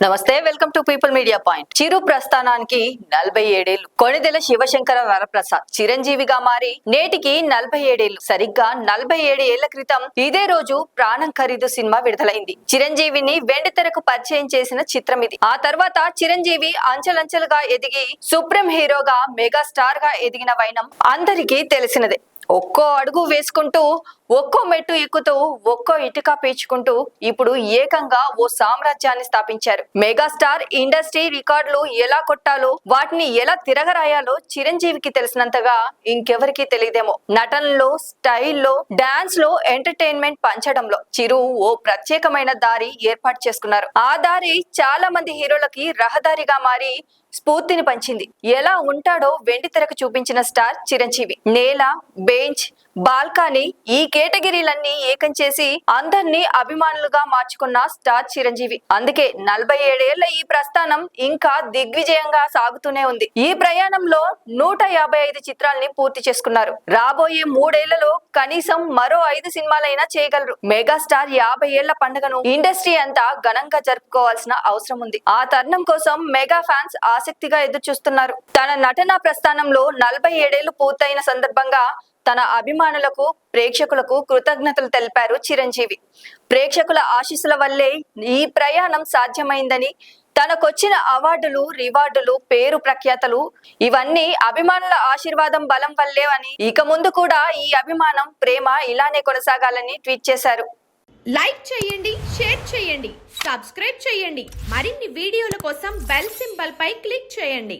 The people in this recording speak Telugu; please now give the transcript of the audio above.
నమస్తే, welcome to People Media Point. Chiru ప్రస్థానానికి 47 ఏళ్లు. కొణిదెల శివశంకర వరప్రసాద్ చిరంజీవిగా మారి నేటికి 47 ఏళ్లు. సరిగ్గా 47 ఏళ్ల క్రితం ఇదే రోజు ప్రాణం ఖరీదు సినిమా విడుదలైంది. చిరంజీవిని వెండితెరకు పరిచయం చేసిన చిత్రం ఇది. ఆ తర్వాత చిరంజీవి అంచెలంచెలుగా ఎదిగి సుప్రీం హీరోగా మెగాస్టార్ గా ఎదిగిన వైనం అందరికీ తెలిసినదే. ఒక్కో అడుగు వేసుకుంటూ, ఒక్కో మెట్టు ఎక్కుతూ, ఒక్కో ఇటుక పేర్చుకుంటూ ఇప్పుడు ఏకంగా ఓ సామ్రాజ్యాన్ని స్థాపించారు. మెగాస్టార్ ఇండస్ట్రీ రికార్డులు ఎలా కొట్టాలో, వాటిని ఎలా తిరగరాయాలో చిరంజీవికి తెలిసినంతగా ఇంకెవరికి తెలియదేమో. నటనలో, స్టైల్లో, డాన్స్ లో, ఎంటర్టైన్మెంట్ పంచడంలో చిరు ఓ ప్రత్యేకమైన దారి ఏర్పాటు చేసుకున్నారు. ఆ దారి చాలా మంది హీరోలకి రహదారిగా మారి స్ఫూర్తిని పంచింది. ఎలా ఉంటాడో వెండితెరకు చూపించిన స్టార్ చిరంజీవి. నేల, బెంచ్, బాల్కనీ ఈ కేటగిరీలన్నీ ఏకం చేసి అందర్నీ అభిమానులుగా మార్చుకున్న స్టార్ చిరంజీవి. అందుకే 47 ఏళ్ల ఈ ప్రస్థానం ఇంకా దిగ్విజయంగా సాగుతూనే ఉంది. ఈ ప్రయాణంలో 155 చిత్రాల్ని పూర్తి చేసుకున్నారు. రాబోయే 3 ఏళ్లలో కనీసం మరో 5 సినిమాలైనా చేయగలరు. మెగాస్టార్ 50 ఏళ్ల పండుగను ఇండస్ట్రీ అంతా ఘనంగా జరుపుకోవాల్సిన అవసరం ఉంది. ఆ తరుణం కోసం మెగా ఫ్యాన్స్ ఆసక్తిగా ఎదురు చూస్తున్నారు. తన నటనా ప్రస్థానంలో 47 ఏళ్లు పూర్తయిన సందర్భంగా తన అభిమానులకు, ప్రేక్షకులకు కృతజ్ఞతలు తెలిపారు చిరంజీవి. ప్రేక్షకుల ఆశీస్సుల వల్లే ఈ ప్రయాణం సాధ్యమైందని, తనకొచ్చిన అవార్డులు, రివార్డులు, పేరు ప్రఖ్యాతలు ఇవన్నీ అభిమానుల ఆశీర్వాదం బలం వల్లే అని, ఇక ముందు కూడా ఈ అభిమానం, ప్రేమ ఇలానే కొనసాగాలని ట్వీట్ చేశారు. లైక్ చేయండి, షేర్ చేయండి, సబ్స్క్రైబ్ చేయండి. మరిన్ని వీడియోల కోసం బెల్ సింబల్ పై క్లిక్ చేయండి.